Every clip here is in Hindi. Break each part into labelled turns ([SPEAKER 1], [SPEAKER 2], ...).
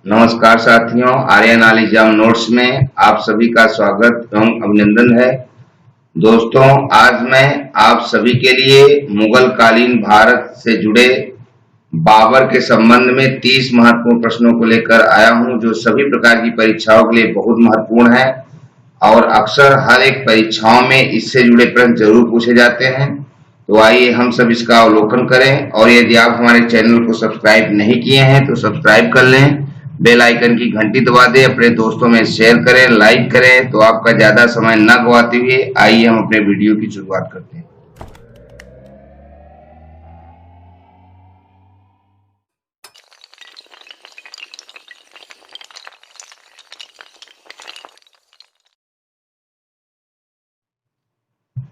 [SPEAKER 1] नमस्कार साथियों, आर्यन आल एग्जाम नोट्स में आप सभी का स्वागत एवं अभिनंदन है। दोस्तों, आज मैं आप सभी के लिए मुगल कालीन भारत से जुड़े बाबर के संबंध में 30 महत्वपूर्ण प्रश्नों को लेकर आया हूं, जो सभी प्रकार की परीक्षाओं के लिए बहुत महत्वपूर्ण है और अक्सर हर एक परीक्षाओं में इससे जुड़े प्रश्न जरूर पूछे जाते हैं। तो आइए हम सब इसका अवलोकन करें, और यदि आप हमारे चैनल को सब्सक्राइब नहीं किए हैं तो सब्सक्राइब कर लें, बेल आइकन की घंटी दबा दें, अपने दोस्तों में शेयर करें, लाइक करें। तो आपका ज्यादा समय न गवाते हुए आइए हम अपने वीडियो की शुरुआत करते हैं।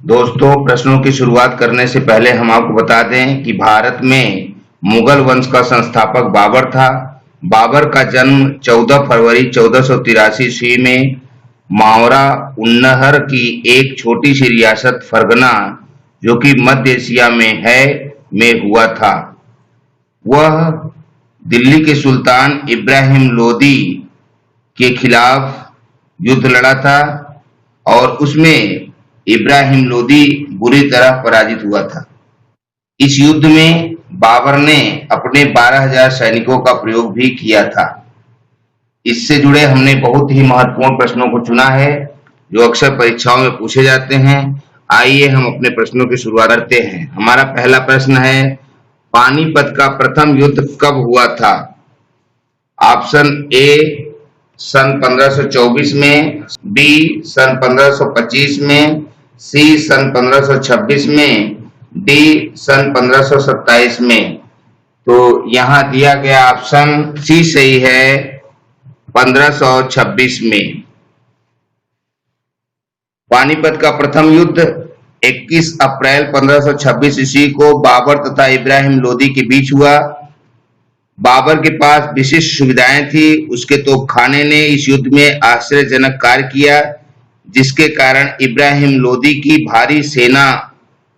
[SPEAKER 1] दोस्तों, प्रश्नों की शुरुआत करने से पहले हम आपको बता दें कि भारत में मुगल वंश का संस्थापक बाबर था। बाबर का जन्म 14 फरवरी 1483 ईस्वी में मावरा उन्नहर की एक छोटी सी रियासत फरगना, जो कि मध्य एशिया में है, में हुआ था। वह दिल्ली के सुल्तान इब्राहिम लोदी के खिलाफ युद्ध लड़ा था और उसमें इब्राहिम लोदी बुरी तरह पराजित हुआ था। इस युद्ध में बाबर ने अपने 12,000 सैनिकों का प्रयोग भी किया था। इससे जुड़े हमने बहुत ही महत्वपूर्ण प्रश्नों को चुना है, जो अक्सर परीक्षाओं में पूछे जाते हैं। आइए हम अपने प्रश्नों की शुरुआत करते हैं। हमारा पहला प्रश्न है, पानीपत का प्रथम युद्ध कब हुआ था? ऑप्शन ए सन 1524 में, बी सन 1525 में, सी सन 1526 में, डी सन 1527 में। तो यहाँ दिया गया ऑप्शन सी सही है, 1526 में। पानीपत का प्रथम युद्ध 21 अप्रैल 1526 ईस्वी को बाबर तथा इब्राहिम लोदी के बीच हुआ। बाबर के पास विशिष्ट सुविधाएं थी। उसके तोपखाने ने इस युद्ध में आश्चर्यजनक कार्य किया, जिसके कारण इब्राहिम लोदी की भारी सेना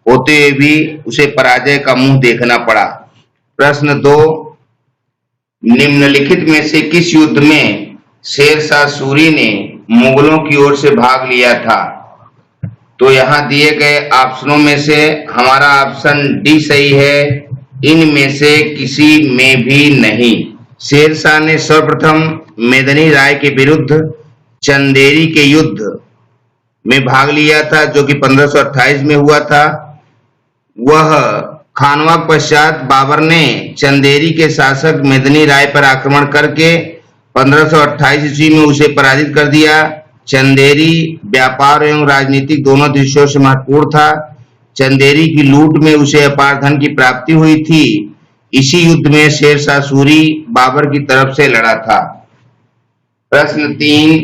[SPEAKER 1] होते हुए भी उसे पराजय का मुंह देखना पड़ा। प्रश्न 2, निम्नलिखित में से किस युद्ध में शेरशाह सूरी ने मुगलों की ओर से भाग लिया था? तो यहाँ दिए गए ऑप्शनों में से हमारा ऑप्शन डी सही है, इनमें से किसी में भी नहीं। शेरशाह ने सर्वप्रथम मेदिनी राय के विरुद्ध चंदेरी के युद्ध में भाग लिया था, जो कि 1528 में हुआ था। वह खानवा पश्चात बाबर ने चंदेरी के शासक मेदिनी राय पर आक्रमण करके 1528 ईस्वी में उसे पराजित कर दिया। चंदेरी व्यापार एवं राजनीतिक दोनों दृष्टियों से महत्वपूर्ण था। चंदेरी की लूट में उसे अपार धन की प्राप्ति हुई थी। इसी युद्ध में शेरशाह सूरी बाबर की तरफ से लड़ा था। प्रश्न 3,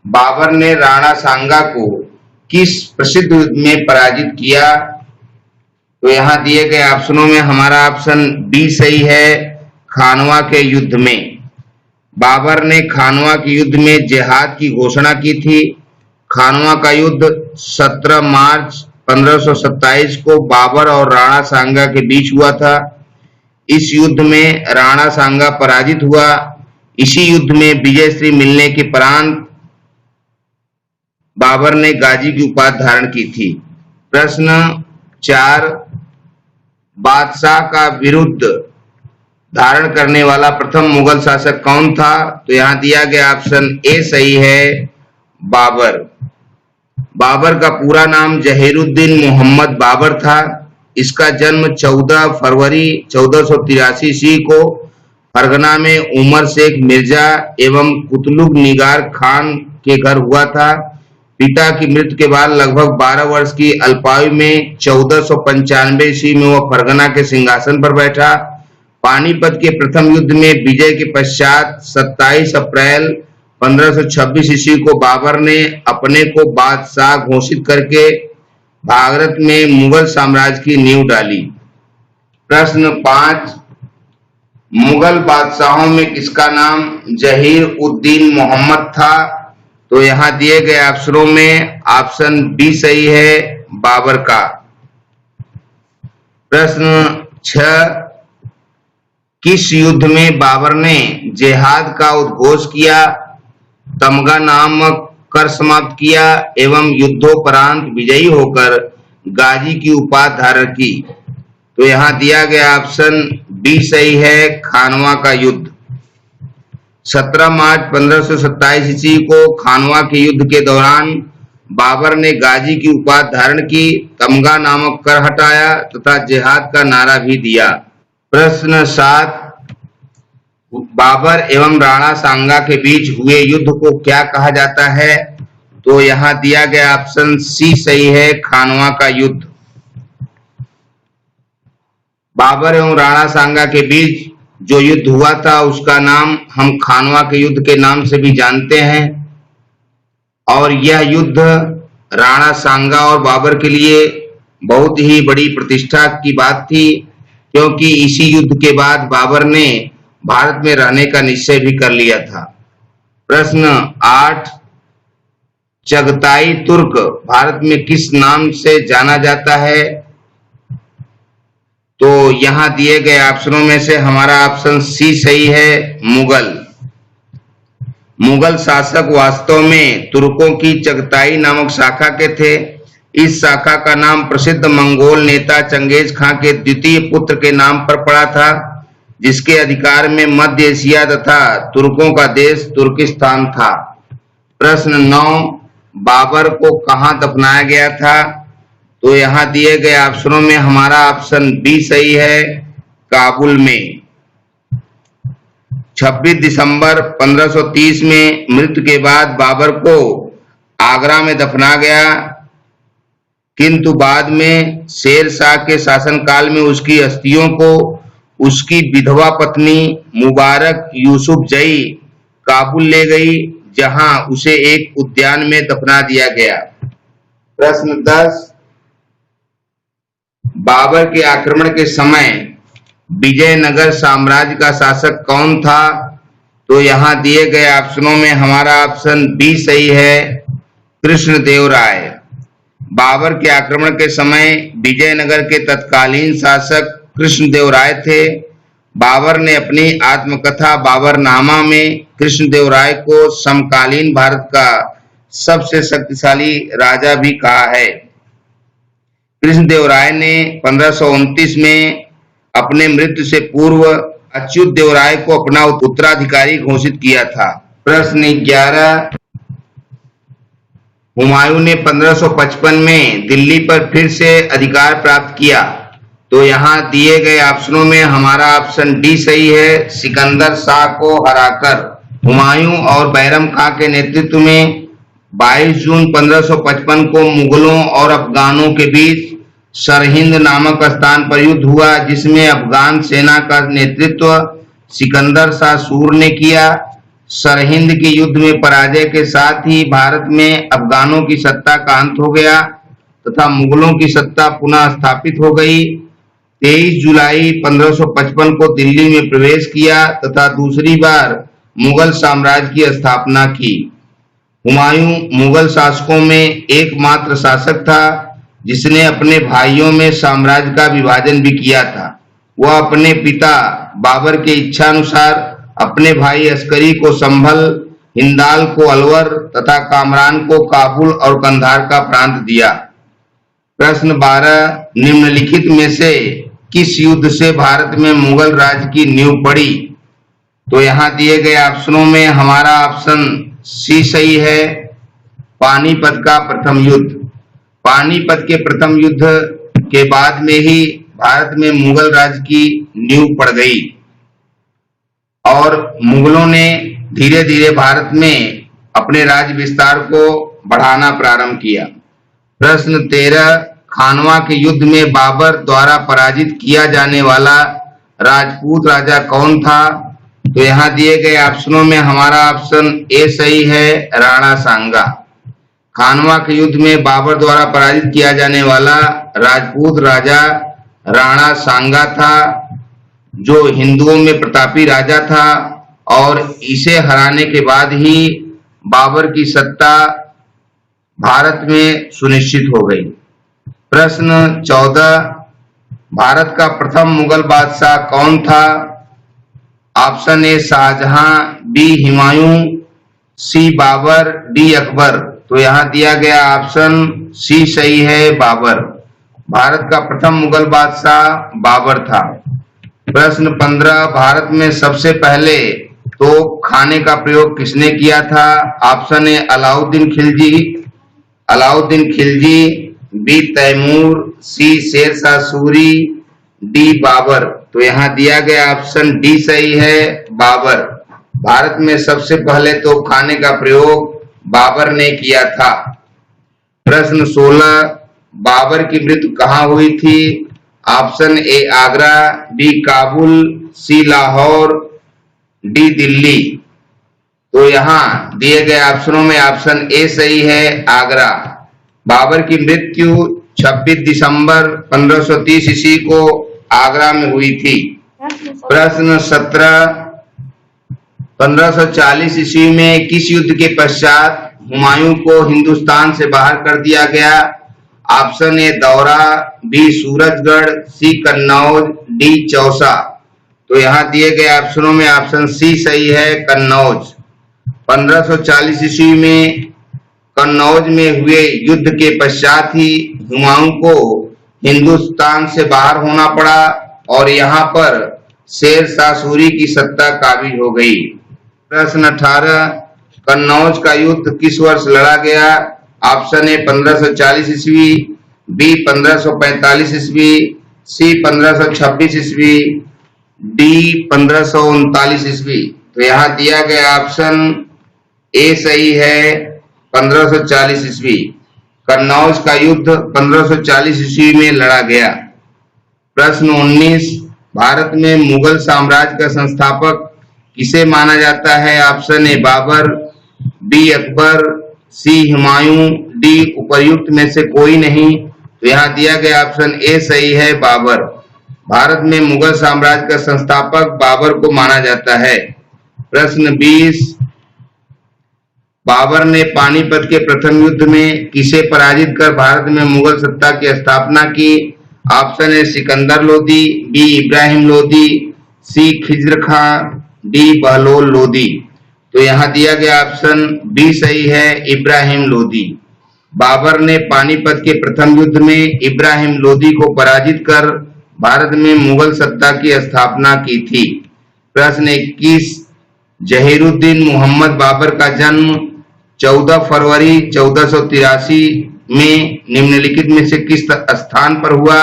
[SPEAKER 1] बाबर ने राणा सांगा को किस प्रसिद्ध युद्ध में पराजित किया? तो यहाँ दिए गए ऑप्शनों में हमारा ऑप्शन बी सही है, खानवा के युद्ध में। बाबर ने खानवा के युद्ध में जिहाद की घोषणा की थी। खानवा का युद्ध 17 मार्च 1527 को बाबर और राणा सांगा के बीच हुआ था। इस युद्ध में राणा सांगा पराजित हुआ। इसी युद्ध में विजयश्री मिलने के उपरांत बाबर ने गाजी की उपाधि धारण की थी। प्रश्न 4, बादशाह का विरुद्ध धारण करने वाला प्रथम मुगल शासक कौन था? तो यहाँ दिया गया ऑप्शन ए सही है, बाबर। बाबर का पूरा नाम जहीरुद्दीन मोहम्मद बाबर था। इसका जन्म 14 फरवरी 1483 ईस्वी को फरगना में उमर शेख मिर्जा एवं कुतलुग निगार खान के घर हुआ था। पिता की मृत्यु के बाद लगभग 12 वर्ष की अल्पायु में 1495 ईस्वी में वह फरगना के सिंहासन पर बैठा। पानीपत के प्रथम युद्ध में विजय के पश्चात 27 अप्रैल 1526 ईस्वी को बाबर ने अपने को बादशाह घोषित करके भारत में मुगल साम्राज्य की नींव डाली। प्रश्न 5, मुगल बादशाहों में किसका नाम जहीर उद्दीन मोहम्मद था? तो यहाँ दिए गए ऑप्शनों में ऑप्शन बी सही है, बाबर का। प्रश्न 6, किस युद्ध में बाबर ने जिहाद का उद्घोष किया, तमगा नामक कर समाप्त किया एवं युद्धोपरांत विजयी होकर गाजी की उपाधि धारण की? तो यहाँ दिया गया ऑप्शन बी सही है, खानवा का युद्ध। 17 मार्च 1527 ईस्वी को खानवा के युद्ध के दौरान बाबर ने गाजी की उपाधि धारण की, तमगा नामक कर हटाया तथा जिहाद का नारा भी दिया। प्रश्न 7, बाबर एवं राणा सांगा के बीच हुए युद्ध को क्या कहा जाता है? तो यहाँ दिया गया ऑप्शन सी सही है, खानवा का युद्ध। बाबर एवं राणा सांगा के बीच जो युद्ध हुआ था उसका नाम हम खानवा के युद्ध के नाम से भी जानते हैं और यह युद्ध राणा सांगा और बाबर के लिए बहुत ही बड़ी प्रतिष्ठा की बात थी, क्योंकि इसी युद्ध के बाद बाबर ने भारत में रहने का निश्चय भी कर लिया था। प्रश्न 8, चगताई तुर्क भारत में किस नाम से जाना जाता है? तो यहाँ दिए गए ऑप्शनों में से हमारा ऑप्शन सी सही है, मुगल। मुगल शासक वास्तव में तुर्कों की चगताई नामक शाखा के थे। इस शाखा का नाम प्रसिद्ध मंगोल नेता चंगेज खां के द्वितीय पुत्र के नाम पर पड़ा था, जिसके अधिकार में मध्य एशिया तथा तुर्कों का देश तुर्किस्तान था। प्रश्न 9, बाबर को कहां दफनाया गया था? तो यहाँ दिए गए ऑप्शनों में हमारा ऑप्शन बी सही है, काबुल में। 26 दिसंबर 1530 में मृत्यु के बाद बाबर को आगरा में दफना गया, किंतु बाद में शेर शाह के शासनकाल में उसकी अस्थियों को उसकी विधवा पत्नी मुबारक यूसुफ जई काबुल ले गई, जहां उसे एक उद्यान में दफना दिया गया। प्रश्न 10, बाबर के आक्रमण के समय विजयनगर साम्राज्य का शासक कौन था? तो यहाँ दिए गए ऑप्शनों में हमारा ऑप्शन बी सही है, कृष्णदेवराय। बाबर के आक्रमण के समय विजयनगर के तत्कालीन शासक कृष्णदेवराय थे। बाबर ने अपनी आत्मकथा बाबरनामा में कृष्णदेवराय को समकालीन भारत का सबसे शक्तिशाली राजा भी कहा है। कृष्णदेवराय ने 1529 में अपने मृत्यु से पूर्व अच्युत देवराय को अपना उत्तराधिकारी घोषित किया था। प्रश्न 11, हुमायूं ने 1555 में दिल्ली पर फिर से अधिकार प्राप्त किया। तो यहाँ दिए गए ऑप्शनों में हमारा ऑप्शन डी सही है, सिकंदर शाह को हराकर। हुमायूं और बैरम खां के नेतृत्व में 22 जून 1555 को मुगलों और अफगानों के बीच सरहिंद नामक स्थान पर युद्ध हुआ, जिसमें अफगान सेना का नेतृत्व सिकंदर शाह सूर ने किया। सरहिंद के युद्ध में पराजय के साथ ही भारत में अफगानों की सत्ता का अंत हो गया तथा मुगलों की सत्ता पुनः स्थापित हो गई। 23 जुलाई 1555 को दिल्ली में प्रवेश किया तथा दूसरी बार मुगल साम्राज्य की स्थापना की। हुमायूं मुगल शासकों में एकमात्र शासक था जिसने अपने भाइयों में साम्राज्य का विभाजन भी किया था। वह अपने पिता बाबर के इच्छानुसार अपने भाई अस्करी को संभल, हिंदाल को अलवर तथा कामरान को काबुल और कंधार का प्रांत दिया। प्रश्न 12, निम्नलिखित में से किस युद्ध से भारत में मुगल राज्य की नींव पड़ी? तो यहाँ दिए गए ऑप्शनों में हमारा ऑप्शन सी सही है, पानीपत का प्रथम युद्ध। पानीपत के प्रथम युद्ध के बाद में ही भारत में मुगल राज्य की नींव पड़ गई और मुगलों ने धीरे धीरे भारत में अपने राज्य विस्तार को बढ़ाना प्रारंभ किया। प्रश्न 13, खानवा के युद्ध में बाबर द्वारा पराजित किया जाने वाला राजपूत राजा कौन था? तो यहाँ दिए गए ऑप्शनों में हमारा ऑप्शन ए सही है, राणा सांगा। खानवा के युद्ध में बाबर द्वारा पराजित किया जाने वाला राजपूत राजा राणा सांगा था, जो हिंदुओं में प्रतापी राजा था और इसे हराने के बाद ही बाबर की सत्ता भारत में सुनिश्चित हो गई। प्रश्न 14, भारत का प्रथम मुगल बादशाह कौन था? Option A Shah Jahan, B Humayun, C Babur, D Akbar. तो यहाँ दिया गया ऑप्शन सी सही है, बाबर। भारत का प्रथम मुगल बादशाह बाबर था। प्रश्न 15, भारत में सबसे पहले तोप खाने का प्रयोग किसने किया था? Option A Alauddin Khilji, B Timur, C Sher Shah Suri, D Babur. तो यहाँ दिया गया ऑप्शन डी सही है, बाबर। भारत में सबसे पहले तोप खाने का प्रयोग बाबर ने किया था। प्रश्न 16, बाबर की मृत्यु कहाँ हुई थी? Option A Agra, B Kabul, C Lahore, D Delhi. तो यहाँ दिए गए ऑप्शनों में ऑप्शन ए सही है, आगरा। बाबर की मृत्यु 26 दिसंबर 1530 ईस्वी को आगरा में हुई थी। प्रश्न 17, 1540 ईस्वी में किस युद्ध के पश्चात हुमायूं को हिंदुस्तान से बाहर कर दिया गया? ऑप्शन ए दौरा, बी सूरजगढ़, सी कन्नौज, डी चौसा। तो यहाँ दिए गए ऑप्शनों में ऑप्शन सी सही है, कन्नौज। 1540 ईस्वी में कन्नौज में हुए युद्ध के पश्चात ही हुमायूं को हिंदुस्तान से बाहर होना पड़ा और यहाँ पर शेरशाह सूरी की सत्ता काबिज हो गई। प्रश्न 18, कन्नौज का युद्ध किस वर्ष लड़ा गया? ऑप्शन ए 1540 ईस्वी, बी 1545 ईस्वी, सी 1526 ईस्वी, डी 1539 ईस्वी। तो यहाँ दिया गया ऑप्शन ए सही है, 1540 ईस्वी। कन्नौज का युद्ध 1540 ईस्वी में लड़ा गया। प्रश्न 19, भारत में मुगल साम्राज्य का संस्थापक किसे माना जाता है? Option A Babur, B Akbar, C Humayun, D उपर्युक्त में से कोई नहीं। तो यहाँ दिया गया ऑप्शन ए सही है, बाबर। भारत में मुगल साम्राज्य का संस्थापक बाबर को माना जाता है। प्रश्न 20, बाबर ने पानीपत के प्रथम युद्ध में किसे पराजित कर भारत में मुगल सत्ता की स्थापना की? Option A Sikandar Lodi, B Ibrahim Lodi, C Khizr Khan, D Bahlol Lodi. तो यहाँ दिया गया ऑप्शन बी सही है, इब्राहिम लोदी। बाबर ने पानीपत के प्रथम युद्ध में इब्राहिम लोदी को पराजित कर भारत में मुगल सत्ता की स्थापना की थी। प्रश्न 21, जहीरुद्दीन मोहम्मद बाबर का जन्म 14 फरवरी 1483 में निम्नलिखित में से किस स्थान पर हुआ?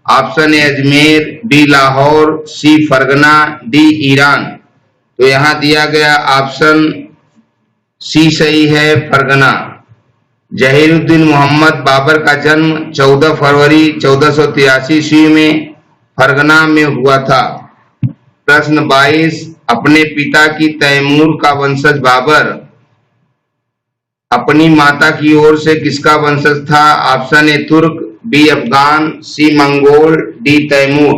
[SPEAKER 1] Option A Ajmer, B Lahore, C Fergana, D Iran. तो यहाँ दिया गया ऑप्शन सी सही है, फरगना। जहीरुद्दीन मोहम्मद बाबर का जन्म 14 फरवरी 1483 ईस्वी में फरगना में हुआ था। प्रश्न 22, अपने पिता की तैमूर का वंशज बाबर अपनी माता की ओर से किसका वंशज था? ऑप्शन ए तुर्क, बी अफगान, सी मंगोल, डी तैमूर।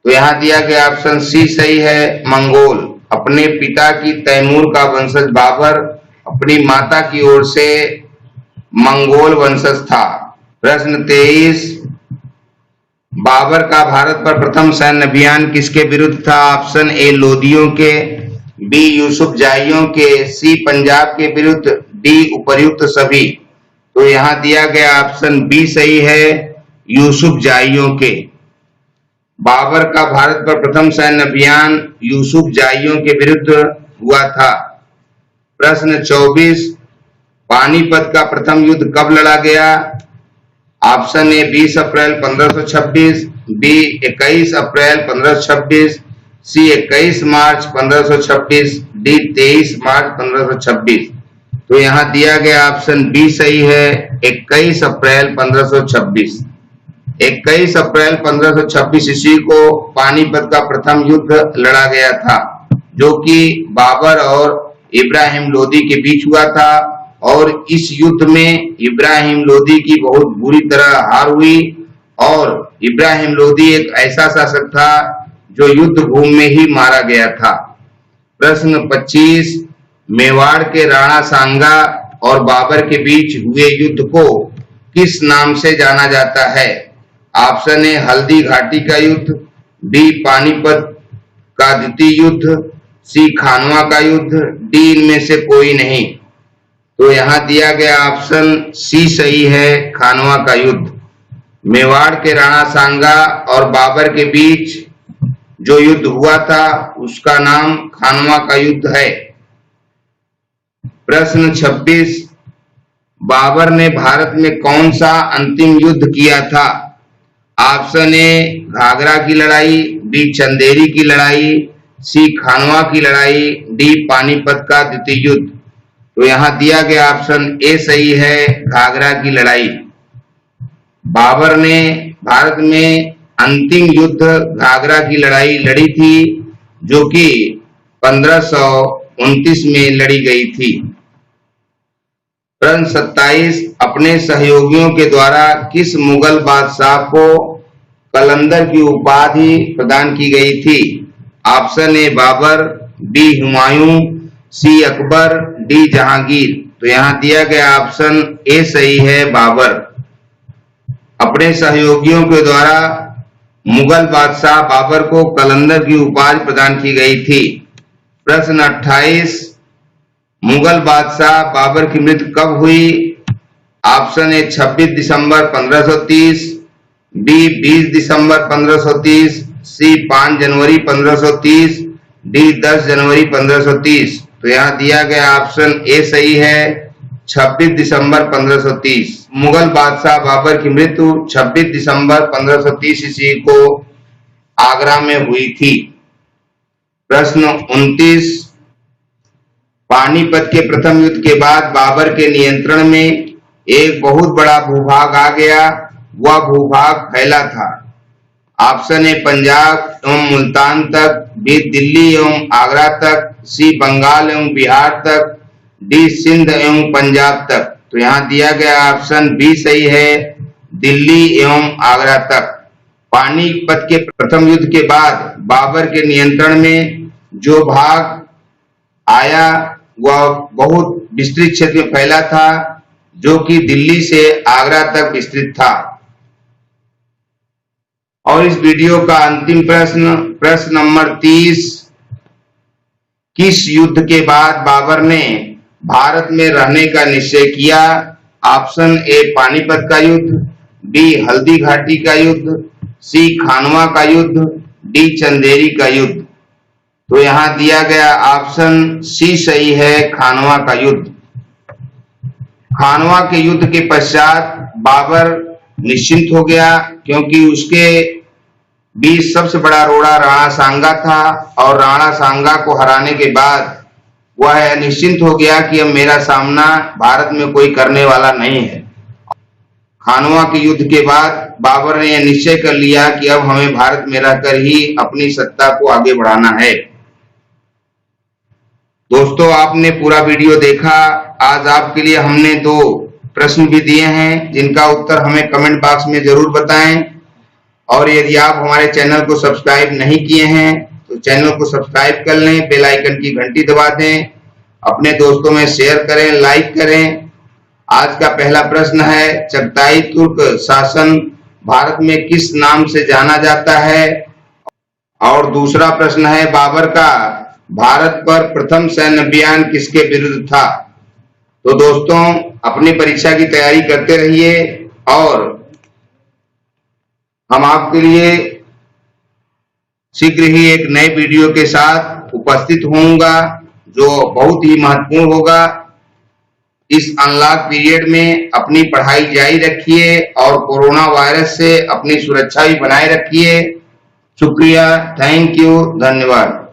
[SPEAKER 1] तो यहाँ दिया गया ऑप्शन सी सही है, मंगोल। अपने पिता की तैमूर का वंशज बाबर अपनी माता की ओर से मंगोल वंशज था। प्रश्न 23, बाबर का भारत पर प्रथम सैन्य अभियान किसके विरुद्ध था? ऑप्शन ए लोदियों के, बी यूसुफ जाइयों के, सी पंजाब के विरुद्ध, डी उपर्युक्त सभी। तो यहाँ दिया गया ऑप्शन बी सही है, यूसुफ जाइयों के। बाबर का भारत पर प्रथम सैन्य अभियान यूसुफ जाइयों के विरुद्ध हुआ था। प्रश्न 24, पानीपत का प्रथम युद्ध कब लड़ा गया? ऑप्शन ए 20 अप्रैल 1526, बी 21 अप्रैल 1526, सी 21 मार्च 1526, डी 23 मार्च 1526। तो यहाँ दिया गया ऑप्शन बी सही है, 21 अप्रैल 1526। 21 अप्रैल 1526 ईस्वी को पानीपत का प्रथम युद्ध लड़ा गया था, जो कि बाबर और इब्राहिम लोदी के बीच हुआ था और इस युद्ध में इब्राहिम लोदी की बहुत बुरी तरह हार हुई और इब्राहिम लोदी एक ऐसा शासक था जो युद्ध भूमि में ही मारा गया था। प्रश्न 25, मेवाड़ के राणा सांगा और बाबर के बीच हुए युद्ध को किस नाम से जाना जाता है? ऑप्शन ए हल्दी घाटी का युद्ध, बी पानीपत का द्वितीय युद्ध, सी खानवा का युद्ध, डी इनमें से कोई नहीं। तो यहाँ दिया गया ऑप्शन सी सही है, खानवा का युद्ध। मेवाड़ के राणा सांगा और बाबर के बीच जो युद्ध हुआ था उसका नाम खानवा का युद्ध है। प्रश्न 26, बाबर ने भारत में कौन सा अंतिम युद्ध किया था? ऑप्शन ए घाघरा की लड़ाई, बी चंदेरी की लड़ाई, सी खानवा की लड़ाई, डी पानीपत का द्वितीय युद्ध। तो यहाँ दिया गया ऑप्शन ए सही है, घाघरा की लड़ाई। बाबर ने भारत में अंतिम युद्ध घाघरा की लड़ाई लड़ी थी, जो कि 1529 में लड़ी गई थी। प्रश्न 27, अपने सहयोगियों के द्वारा किस मुगल बादशाह को कलंदर की उपाधि प्रदान की गई थी? Option A Babur, B Humayun, C Akbar, D Jahangir. तो यहाँ दिया गया ऑप्शन ए सही है, बाबर। अपने सहयोगियों के द्वारा मुगल बादशाह बाबर को कलंदर की उपाधि प्रदान की गई थी। प्रश्न 28, मुगल बादशाह बाबर की मृत्यु कब हुई? ऑप्शन ए 26 दिसंबर 1530, बी 20 दिसंबर 1530, सी 5 जनवरी 1530, डी 10 जनवरी 1530। तो यहाँ दिया गया ऑप्शन ए सही है, 26 दिसंबर 1530। मुगल बादशाह बाबर की मृत्यु 26 दिसंबर 1530 ईस्वी को आगरा में हुई थी। प्रश्न 29, पानीपत के प्रथम युद्ध के बाद बाबर के नियंत्रण में एक बहुत बड़ा भूभाग आ गया। वह भूभाग फैला था। ऑप्शन ए पंजाब एवं मुल्तान तक, बी दिल्ली एवं आगरा तक, सी बंगाल एवं बिहार तक, डी सिंध एवं पंजाब तक। तो यहाँ दिया गया ऑप्शन बी सही है, दिल्ली एवं आगरा तक। पानीपत के प्रथम युद्ध के बाद बाबर के नियंत्रण में जो भाग आया वह बहुत विस्तृत क्षेत्र में फैला था, जो कि दिल्ली से आगरा तक विस्तृत था। और इस वीडियो का अंतिम प्रश्न नंबर 30, किस युद्ध के बाद बाबर ने भारत में रहने का निश्चय किया? ऑप्शन ए पानीपत का युद्ध, बी हल्दी घाटी का युद्ध, सी खानवा का युद्ध, डी चंदेरी का युद्ध। तो यहाँ दिया गया ऑप्शन सी सही है, खानवा का युद्ध। खानवा के युद्ध के पश्चात बाबर निश्चिंत हो गया, क्योंकि उसके बीच सबसे बड़ा रोड़ा राणा सांगा था और राणा सांगा को हराने के बाद वह निश्चिंत हो गया कि अब मेरा सामना भारत में कोई करने वाला नहीं है। खानवा के युद्ध के बाद बाबर ने यह निश्चय कर लिया कि अब हमें भारत में रहकर ही अपनी सत्ता को आगे बढ़ाना है। दोस्तों, आपने पूरा वीडियो देखा। आज आपके लिए हमने 2 प्रश्न भी दिए हैं, जिनका उत्तर हमें कमेंट बॉक्स में जरूर बताएं। और यदि आप हमारे चैनल को सब्सक्राइब नहीं किए हैं तो चैनल को सब्सक्राइब कर लें, बेल आइकन की घंटी दबा दें, अपने दोस्तों में शेयर करें, लाइक करें। आज का पहला प्रश्न है, चगताई तुर्क शासन भारत में किस नाम से जाना जाता है? और दूसरा प्रश्न है, बाबर का भारत पर प्रथम सैन्य अभियान किसके विरुद्ध था? तो दोस्तों, अपनी परीक्षा की तैयारी करते रहिए और हम आपके लिए शीघ्र ही एक नए वीडियो के साथ उपस्थित होऊंगा, जो बहुत ही महत्वपूर्ण होगा। इस अनलॉक पीरियड में अपनी पढ़ाई जारी रखिए और कोरोना वायरस से अपनी सुरक्षा भी बनाए रखिए। शुक्रिया, थैंक यू, धन्यवाद।